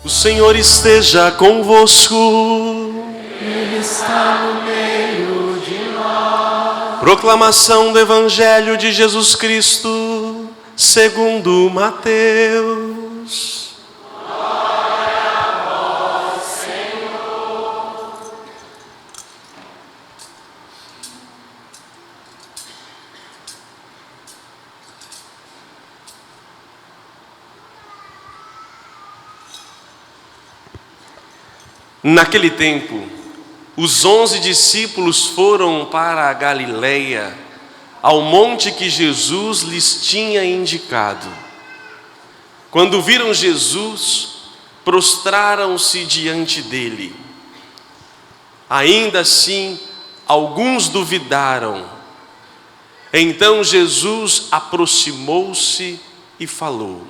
O Senhor esteja convosco. Ele está no meio de nós. Proclamação do Evangelho de Jesus Cristo, segundo Mateus. Glória a vós, Senhor. Naquele tempo, os 11 discípulos foram para a Galileia, ao monte que Jesus lhes tinha indicado. Quando viram Jesus, prostraram-se diante dele. Ainda assim, alguns duvidaram. Então Jesus aproximou-se e falou: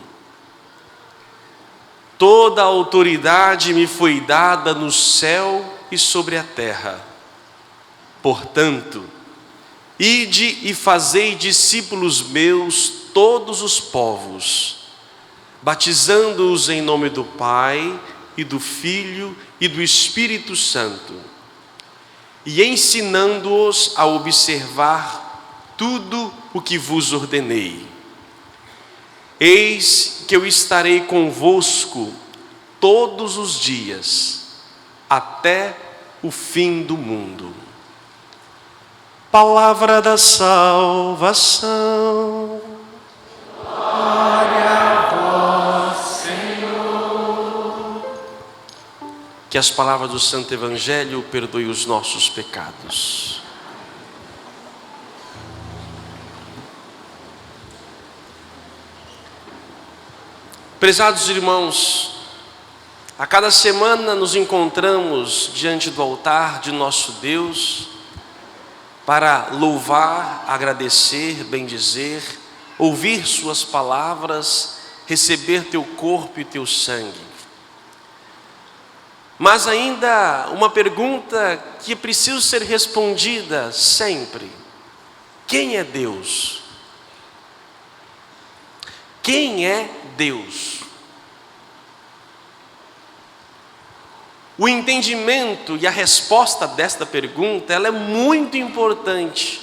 Toda a autoridade me foi dada no céu e sobre a terra. Portanto, ide e fazei discípulos meus todos os povos, batizando-os em nome do Pai e do Filho e do Espírito Santo, e ensinando-os a observar tudo o que vos ordenei. Eis que eu estarei convosco todos os dias, até o fim do mundo. Palavra da salvação. Glória a vós, Senhor. Que as palavras do Santo Evangelho perdoem os nossos pecados. Prezados irmãos, a cada semana nos encontramos diante do altar de nosso Deus para louvar, agradecer, bendizer, ouvir suas palavras, receber teu corpo e teu sangue. Mas ainda uma pergunta que precisa ser respondida sempre: quem é Deus? Quem é Deus? O entendimento e a resposta desta pergunta, ela é muito importante.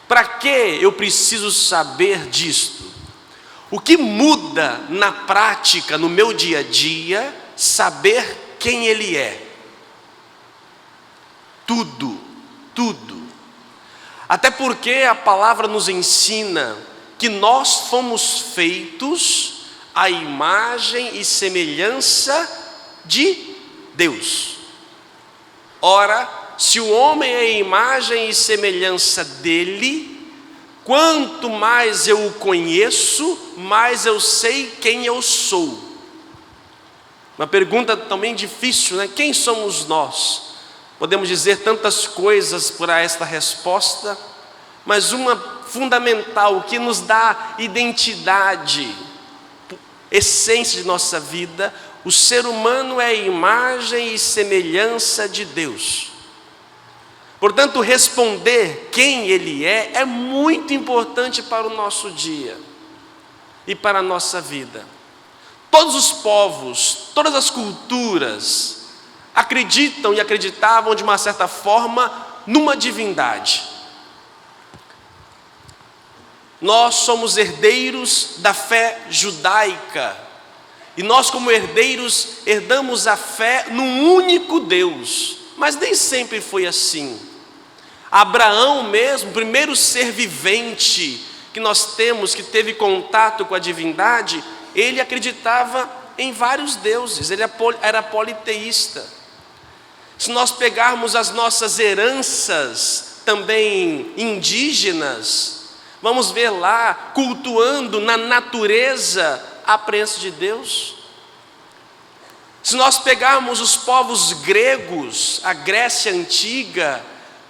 Para que eu preciso saber disto? O que muda na prática, no meu dia a dia, saber quem Ele é? Tudo, tudo. Até porque a palavra nos ensina que nós fomos feitos à imagem e semelhança de Deus. Ora, se o homem é a imagem e semelhança dele, quanto mais eu o conheço, mais eu sei quem eu sou. Uma pergunta também difícil, né? Quem somos nós? Podemos dizer tantas coisas por esta resposta, mas uma fundamental que nos dá identidade, essência de nossa vida: o ser humano é a imagem e semelhança de Deus. Portanto, responder quem Ele é muito importante para o nosso dia e para a nossa vida. Todos os povos, todas as culturas acreditam e acreditavam de uma certa forma numa divindade. Nós somos herdeiros da fé judaica, e nós, como herdeiros, herdamos a fé num único Deus. Mas nem sempre foi assim. Abraão mesmo, o primeiro ser vivente que nós temos, que teve contato com a divindade, ele acreditava em vários deuses, ele era politeísta. Se nós pegarmos as nossas heranças também indígenas, vamos ver lá, cultuando na natureza a presença de Deus. Se nós pegarmos os povos gregos, a Grécia antiga,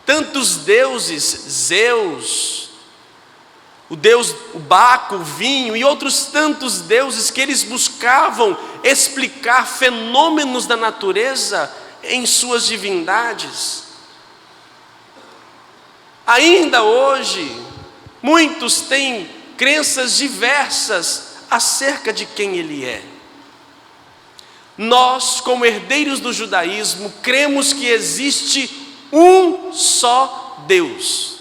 tantos deuses, Zeus, o deus Baco, o vinho e outros tantos deuses que eles buscavam explicar fenômenos da natureza em suas divindades. Ainda hoje, muitos têm crenças diversas acerca de quem Ele é. Nós, como herdeiros do judaísmo, cremos que existe um só Deus.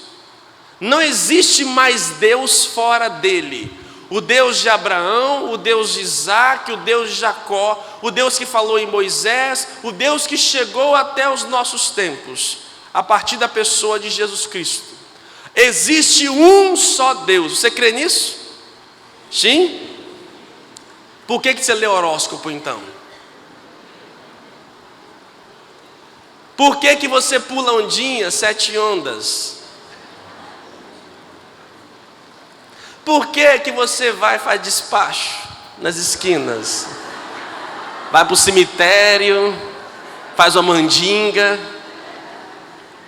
Não existe mais Deus fora dele. O Deus de Abraão, o Deus de Isaac, o Deus de Jacó, o Deus que falou em Moisés, o Deus que chegou até os nossos tempos, a partir da pessoa de Jesus Cristo. Existe um só Deus. Você crê nisso? Sim? Por que você lê horóscopo então? Por que você pula ondinha, 7 ondas? Por que você vai e faz despacho nas esquinas? Vai para o cemitério, faz uma mandinga.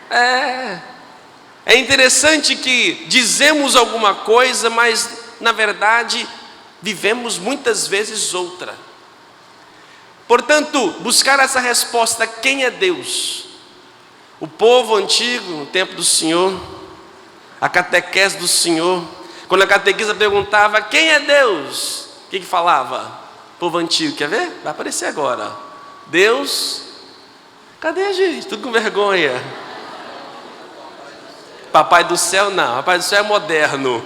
É interessante que dizemos alguma coisa, mas na verdade vivemos muitas vezes outra. Portanto, buscar essa resposta, quem é Deus? O povo antigo, no tempo do Senhor, a catequese do Senhor, quando a catequista perguntava, quem é Deus? O que falava? Povo antigo, quer ver? Vai aparecer agora. Deus, cadê a gente? Tudo com vergonha. Papai do céu não, Papai do céu é moderno.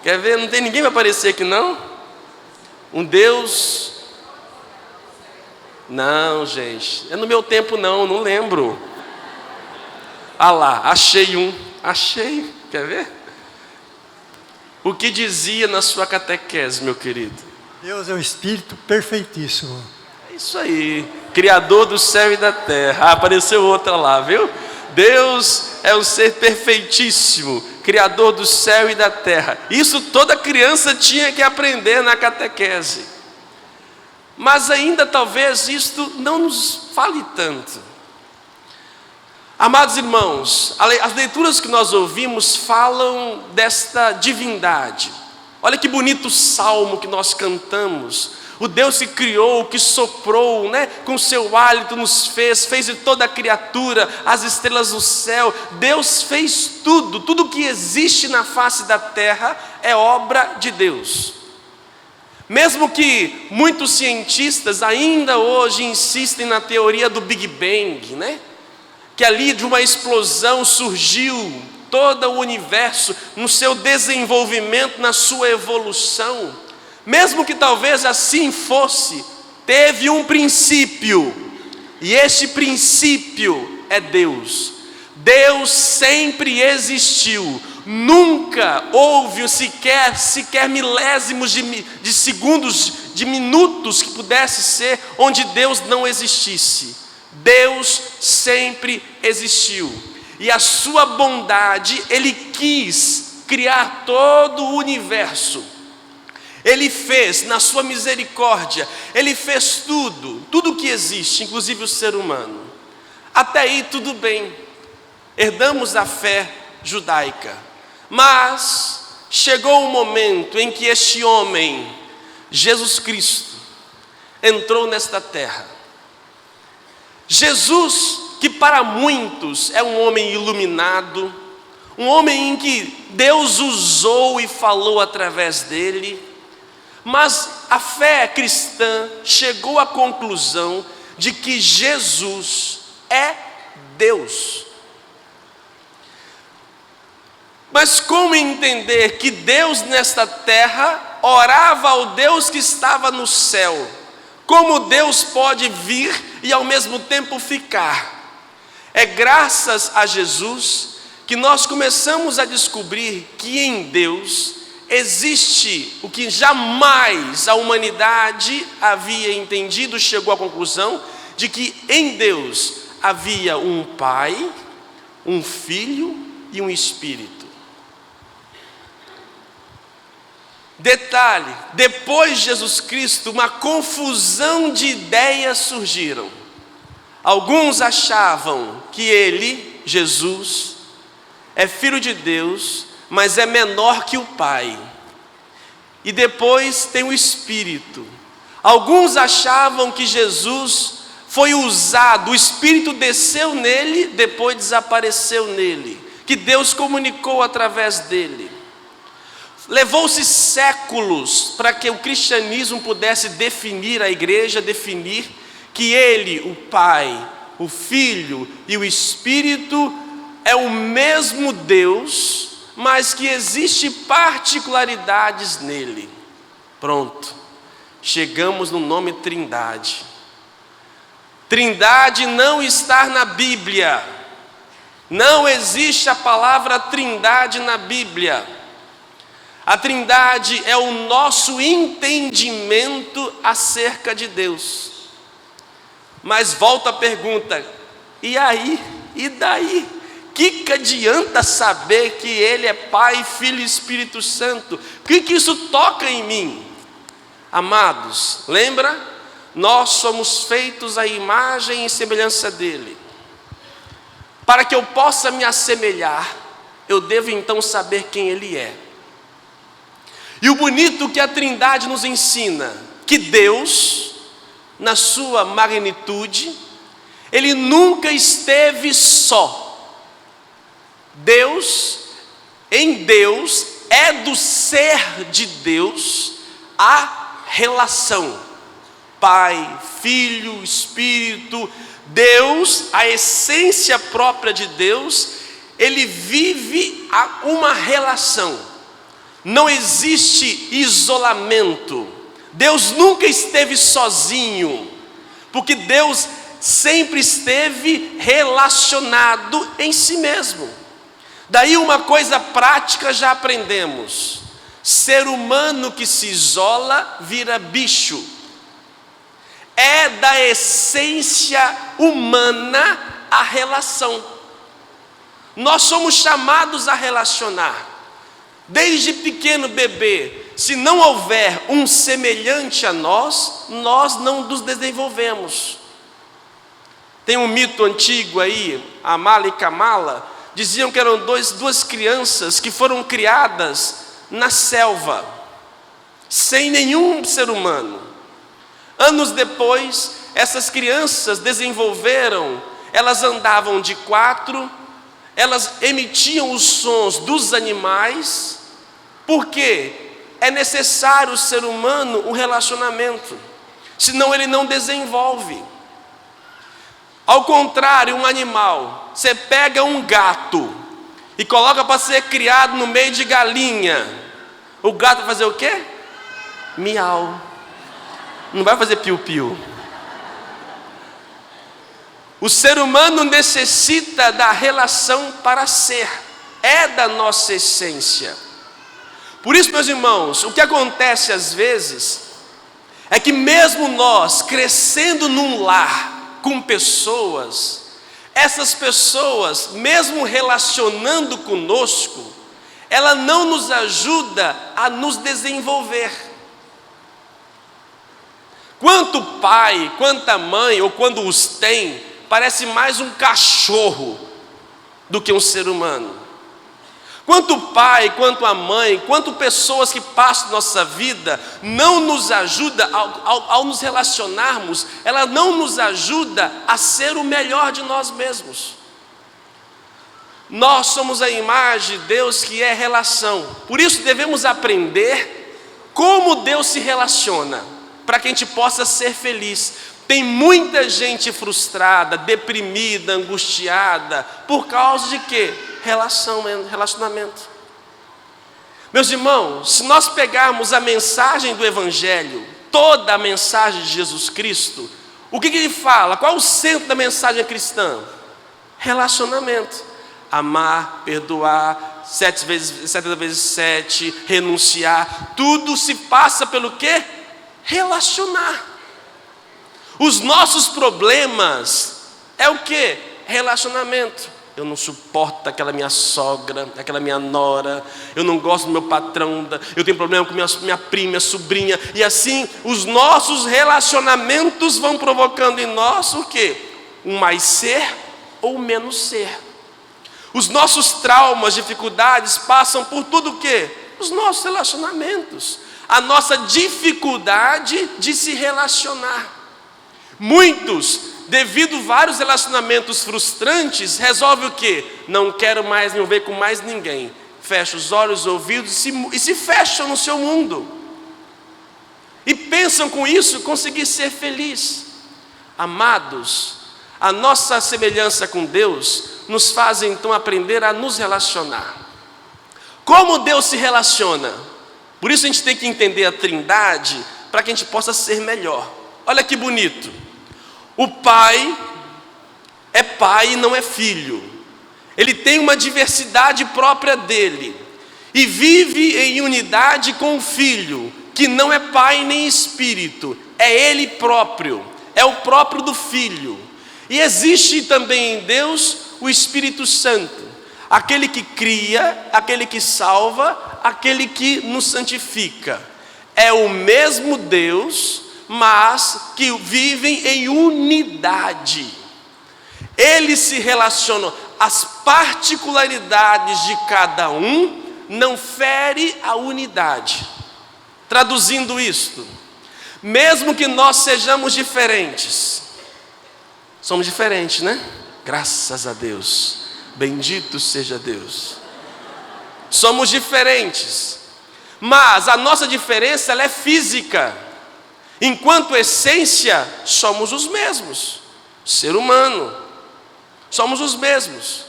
Quer ver? Não tem ninguém para aparecer aqui não? Um Deus... Não, gente, é no meu tempo não lembro. Ah lá, achei um, quer ver? O que dizia na sua catequese, meu querido? Deus é um Espírito perfeitíssimo. É isso aí, Criador do céu e da terra. Apareceu outra lá, viu? Deus é um ser perfeitíssimo, Criador do céu e da terra. Isso toda criança tinha que aprender na catequese. Mas ainda talvez isto não nos fale tanto. Amados irmãos, as leituras que nós ouvimos falam desta divindade. Olha que bonito salmo que nós cantamos. O Deus que criou, que soprou, com seu hálito nos fez de toda a criatura, as estrelas do céu. Deus fez tudo que existe na face da terra é obra de Deus. Mesmo que muitos cientistas ainda hoje insistem na teoria do Big Bang, que ali de uma explosão surgiu todo o universo no seu desenvolvimento, na sua evolução. Mesmo que talvez assim fosse, teve um princípio, e este princípio é Deus. Deus sempre existiu. Nunca houve sequer milésimos de segundos, de minutos que pudesse ser onde Deus não existisse. Deus sempre existiu. E a sua bondade, Ele quis criar todo o universo. Ele fez na sua misericórdia, Ele fez tudo que existe, inclusive o ser humano. Até aí tudo bem, herdamos a fé judaica. Mas chegou um momento em que este homem, Jesus Cristo, entrou nesta terra. Jesus, que para muitos é um homem iluminado, um homem em que Deus usou e falou através dele, mas a fé cristã chegou à conclusão de que Jesus é Deus. Mas como entender que Deus nesta terra orava ao Deus que estava no céu? Como Deus pode vir e ao mesmo tempo ficar? É graças a Jesus que nós começamos a descobrir que em Deus existe o que jamais a humanidade havia entendido, chegou à conclusão de que em Deus havia um Pai, um Filho e um Espírito. Detalhe, depois de Jesus Cristo, uma confusão de ideias surgiram. Alguns achavam que ele, Jesus, é filho de Deus, mas é menor que o Pai. E depois tem o Espírito. Alguns achavam que Jesus foi usado, o Espírito desceu nele, depois desapareceu nele, que Deus comunicou através dele. Levou-se séculos para que o cristianismo pudesse definir a igreja, definir que Ele, o Pai, o Filho e o Espírito, é o mesmo Deus, mas que existe particularidades nele. Pronto, chegamos no nome Trindade. Trindade não está na Bíblia. Não existe a palavra Trindade na Bíblia. A Trindade é o nosso entendimento acerca de Deus. Mas volta a pergunta: e aí? E daí? Que adianta saber que Ele é Pai, Filho e Espírito Santo? O que isso toca em mim? Amados, lembra? Nós somos feitos à imagem e semelhança dEle. Para que eu possa me assemelhar, eu devo então saber quem Ele é. E o bonito que a Trindade nos ensina, que Deus, na sua magnitude, Ele nunca esteve só. Deus, em Deus, é do ser de Deus a relação. Pai, Filho, Espírito, Deus, a essência própria de Deus, Ele vive uma relação. Não existe isolamento. Deus nunca esteve sozinho, porque Deus sempre esteve relacionado em si mesmo. Daí uma coisa prática já aprendemos: ser humano que se isola vira bicho. É da essência humana a relação. Nós somos chamados a relacionar. Desde pequeno bebê, se não houver um semelhante a nós, nós não nos desenvolvemos. Tem um mito antigo aí, Amala e Kamala, diziam que eram duas crianças que foram criadas na selva, sem nenhum ser humano. Anos depois, essas crianças desenvolveram, elas andavam de quatro, elas emitiam os sons dos animais, porque é necessário o ser humano um relacionamento, senão ele não desenvolve. Ao contrário, um animal, você pega um gato e coloca para ser criado no meio de galinha, o gato vai fazer o quê? Miau. Não vai fazer piu-piu. O ser humano necessita da relação para ser, é da nossa essência. Por isso, meus irmãos, o que acontece às vezes é que mesmo nós crescendo num lar com pessoas, essas pessoas, mesmo relacionando conosco, ela não nos ajuda a nos desenvolver. Quanto pai, quanta mãe, ou quando os tem, parece mais um cachorro do que um ser humano. Quanto o pai, quanto a mãe, quanto pessoas que passam nossa vida, não nos ajuda, ao nos relacionarmos, ela não nos ajuda a ser o melhor de nós mesmos. Nós somos a imagem de Deus que é relação. Por isso devemos aprender como Deus se relaciona, para que a gente possa ser feliz. Tem muita gente frustrada, deprimida, angustiada, por causa de quê? Relacionamento. Meus irmãos, se nós pegarmos a mensagem do Evangelho, toda a mensagem de Jesus Cristo, o que ele fala? Qual é o centro da mensagem cristã? Relacionamento. Amar, perdoar, 70 vezes 7, renunciar, tudo se passa pelo quê? Relacionar. Os nossos problemas é o quê? Relacionamento. Eu não suporto aquela minha sogra, aquela minha nora, eu não gosto do meu patrão, eu tenho problema com minha prima, minha sobrinha, e assim os nossos relacionamentos vão provocando em nós o quê? Um mais ser ou menos ser. Os nossos traumas, dificuldades passam por tudo o quê? Os nossos relacionamentos, a nossa dificuldade de se relacionar. Muitos, devido a vários relacionamentos frustrantes, resolvem o quê? Não quero mais me envolver com mais ninguém. fecham os olhos, os ouvidos e se fecham no seu mundo. E pensam com isso conseguir ser feliz. Amados, a nossa semelhança com Deus nos faz então aprender a nos relacionar. Como Deus se relaciona? Por isso a gente tem que entender a Trindade, para que a gente possa ser melhor. Olha que bonito. O Pai é Pai e não é Filho. Ele tem uma diversidade própria dele. E vive em unidade com o Filho, que não é Pai nem Espírito. É Ele próprio. É o próprio do Filho. E existe também em Deus o Espírito Santo. Aquele que cria, aquele que salva, aquele que nos santifica. É o mesmo Deus, mas que vivem em unidade. Eles se relacionam. As particularidades de cada um não fere a unidade. Traduzindo isto, mesmo que nós sejamos diferentes, somos diferentes, né? Graças a Deus, bendito seja Deus. Somos diferentes, mas a nossa diferença ela é física. Enquanto essência, somos os mesmos. Ser humano, somos os mesmos.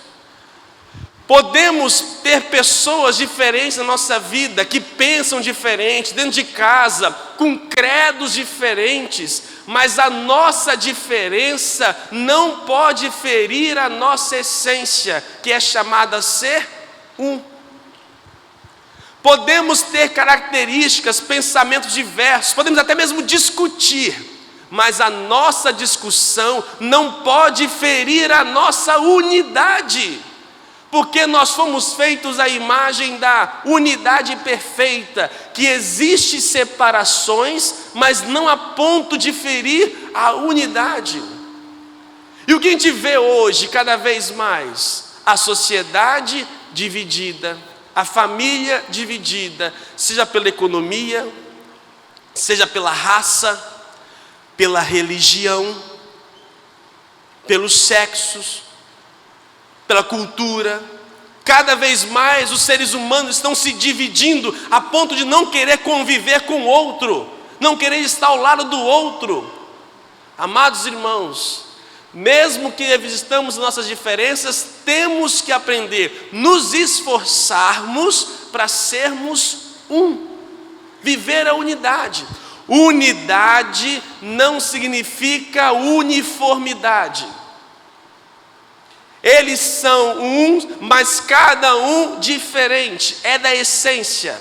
Podemos ter pessoas diferentes na nossa vida, que pensam diferente, dentro de casa, com credos diferentes, mas a nossa diferença não pode ferir a nossa essência, que é chamada a ser um. Podemos ter características, pensamentos diversos, podemos até mesmo discutir, mas a nossa discussão não pode ferir a nossa unidade. Porque nós fomos feitos à imagem da unidade perfeita, que existe separações, mas não a ponto de ferir a unidade. E o que a gente vê hoje, cada vez mais? A sociedade dividida, a família dividida, seja pela economia, seja pela raça, pela religião, pelos sexos, pela cultura. Cada vez mais os seres humanos estão se dividindo a ponto de não querer conviver com o outro, não querer estar ao lado do outro. Amados irmãos, mesmo que existamos nossas diferenças, temos que aprender, nos esforçarmos para sermos um, viver a unidade. Unidade não significa uniformidade. Eles são uns, mas cada um diferente, é da essência.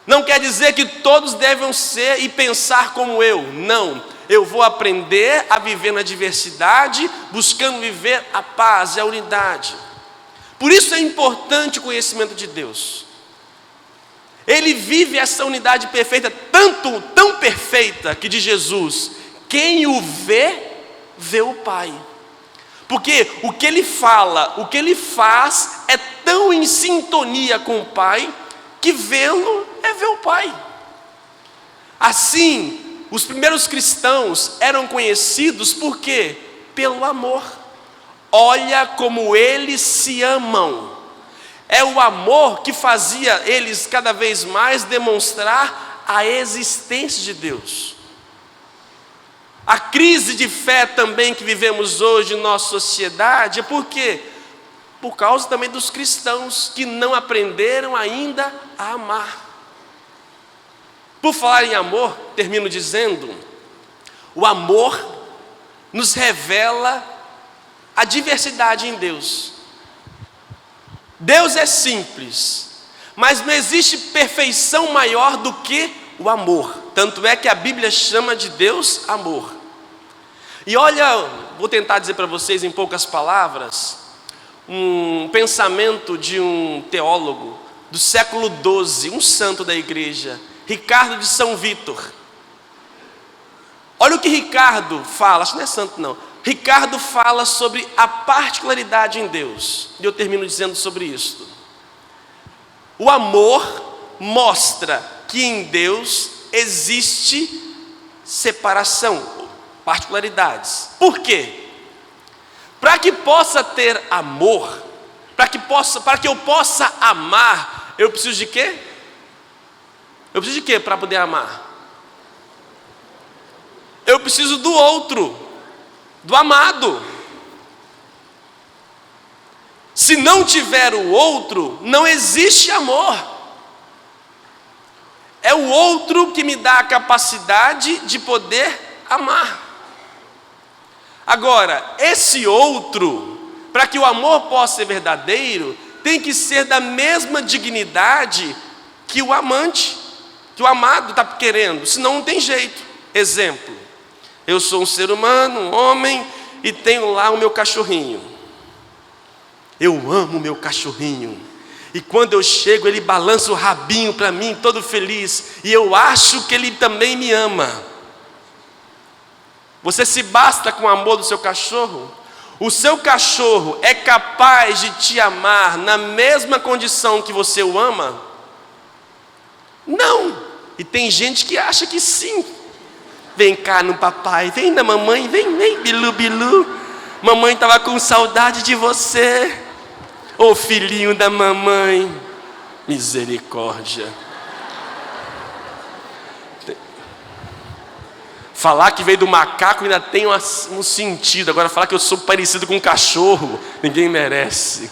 Não quer dizer que todos devem ser e pensar como eu, não. Eu vou aprender a viver na diversidade, buscando viver a paz e a unidade. Por isso é importante o conhecimento de Deus. Ele vive essa unidade perfeita, tão perfeita, que de Jesus, quem o vê, vê o Pai. Porque o que ele fala, o que ele faz é tão em sintonia com o Pai, que vê-lo é ver o Pai. Assim, os primeiros cristãos eram conhecidos por quê? Pelo amor. Olha como eles se amam. É o amor que fazia eles cada vez mais demonstrar a existência de Deus. A crise de fé também que vivemos hoje em nossa sociedade é por quê? Por causa também dos cristãos que não aprenderam ainda a amar. Por falar em amor, termino dizendo, o amor nos revela a diversidade em Deus. Deus é simples, mas não existe perfeição maior do que o amor. Tanto é que a Bíblia chama de Deus amor. E olha, vou tentar dizer para vocês em poucas palavras, um pensamento de um teólogo do século XII, um santo da igreja, Ricardo de São Vítor. Olha o que Ricardo fala, acho que não é santo não. Ricardo fala sobre a particularidade em Deus. E eu termino dizendo sobre isso. O amor mostra que em Deus existe separação, particularidades. Por quê? Para que possa ter amor, Para que eu possa amar, eu preciso de quê? Eu preciso de quê para poder amar? Eu preciso do outro, do amado. Se não tiver o outro, não existe amor. É o outro que me dá a capacidade de poder amar. Agora, esse outro, para que o amor possa ser verdadeiro, tem que ser da mesma dignidade que o amante, que o amado está querendo, senão não tem jeito. Exemplo, eu sou um ser humano, um homem, e tenho lá o meu cachorrinho. Eu amo o meu cachorrinho, e quando eu chego ele balança o rabinho para mim, todo feliz, e eu acho que ele também me ama. Você se basta com o amor do seu cachorro? O seu cachorro é capaz de te amar na mesma condição que você o ama? Não. E tem gente que acha que sim. Vem cá no papai, vem na mamãe, vem, bilu, bilu. Mamãe estava com saudade de você. Ô filhinho da mamãe. Misericórdia. Falar que veio do macaco ainda tem um sentido. Agora falar que eu sou parecido com um cachorro, ninguém merece.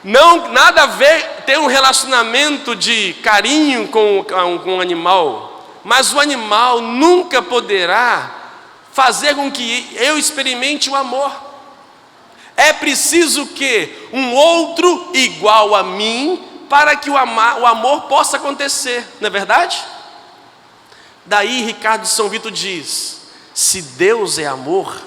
Não, nada a ver ter um relacionamento de carinho com um animal. Mas o animal nunca poderá fazer com que eu experimente o amor. É preciso que um outro igual a mim, para que o amor possa acontecer, não é verdade? Daí Ricardo de São Vito diz, se Deus é amor,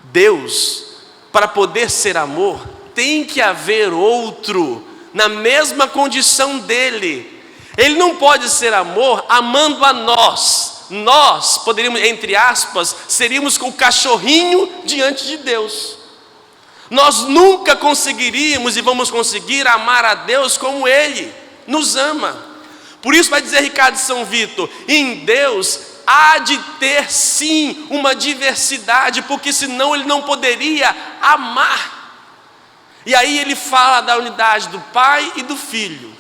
Deus, para poder ser amor, tem que haver outro, na mesma condição dele. Ele não pode ser amor amando a nós. Nós poderíamos, entre aspas, seríamos o cachorrinho diante de Deus. Nós nunca conseguiríamos e vamos conseguir amar a Deus como Ele nos ama. Por isso vai dizer Ricardo de São Vito, em Deus há de ter sim uma diversidade, porque senão Ele não poderia amar. E aí ele fala da unidade do Pai e do Filho.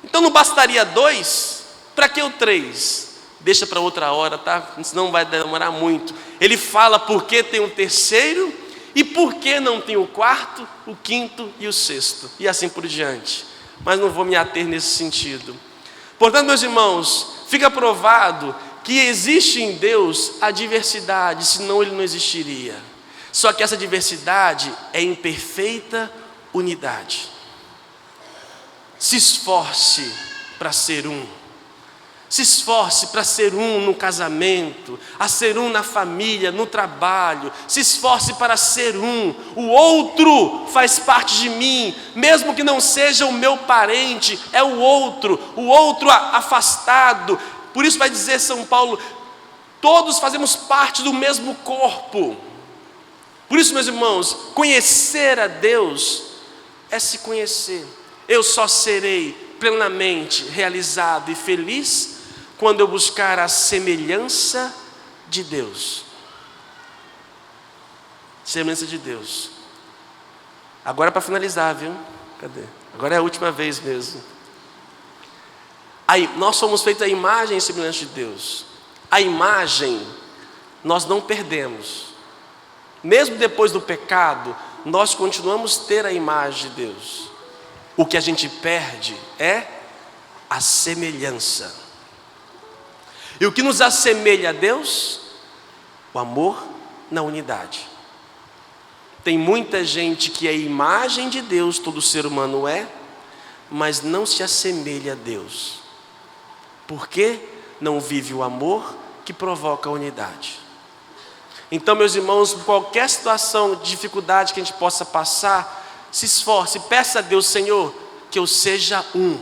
Então não bastaria 2? Para que o 3? Deixa para outra hora, tá? Senão vai demorar muito. Ele fala por que tem um terceiro e por que não tem o 4, o 5º e o 6º. E assim por diante. Mas não vou me ater nesse sentido. Portanto, meus irmãos, fica provado que existe em Deus a diversidade, senão Ele não existiria. Só que essa diversidade é em perfeita unidade. Se esforce para ser um. Se esforce para ser um no casamento, a ser um na família, no trabalho. Se esforce para ser um. O outro faz parte de mim, mesmo que não seja o meu parente, é o outro afastado. Por isso vai dizer São Paulo, todos fazemos parte do mesmo corpo. Por isso, meus irmãos, conhecer a Deus é se conhecer. Eu só serei plenamente realizado e feliz quando eu buscar a semelhança de Deus. Semelhança de Deus. Agora para finalizar, viu? Cadê? Agora é a última vez mesmo. Aí, nós somos feitos à imagem e semelhança de Deus. A imagem nós não perdemos. Mesmo depois do pecado, nós continuamos a ter a imagem de Deus. O que a gente perde é a semelhança. E o que nos assemelha a Deus? O amor na unidade. Tem muita gente que é a imagem de Deus, todo ser humano é, mas não se assemelha a Deus. Por quê? Não vive o amor que provoca a unidade. Então, meus irmãos, qualquer situação de dificuldade que a gente possa passar, se esforce, peça a Deus, Senhor, que eu seja um.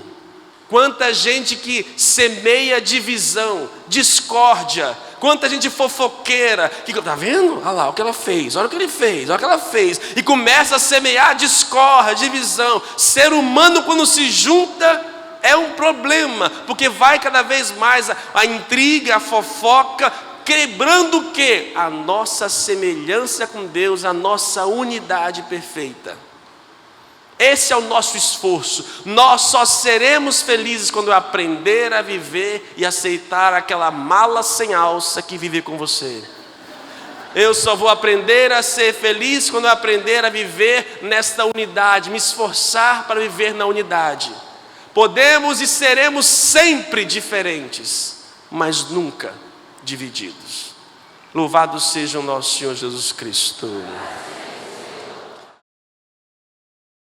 Quanta gente que semeia divisão, discórdia, quanta gente fofoqueira, que está vendo? Olha lá o que ela fez, olha o que ele fez, olha o que ela fez, e começa a semear discórdia, divisão. Ser humano, quando se junta, é um problema, porque vai cada vez mais a intriga, a fofoca, quebrando o quê? A nossa semelhança com Deus, a nossa unidade perfeita. Esse é o nosso esforço. Nós só seremos felizes quando eu aprender a viver e aceitar aquela mala sem alça que vive com você. Eu só vou aprender a ser feliz quando eu aprender a viver nesta unidade, me esforçar para viver na unidade. Podemos e seremos sempre diferentes, mas nunca divididos. Louvado seja o nosso Senhor Jesus Cristo.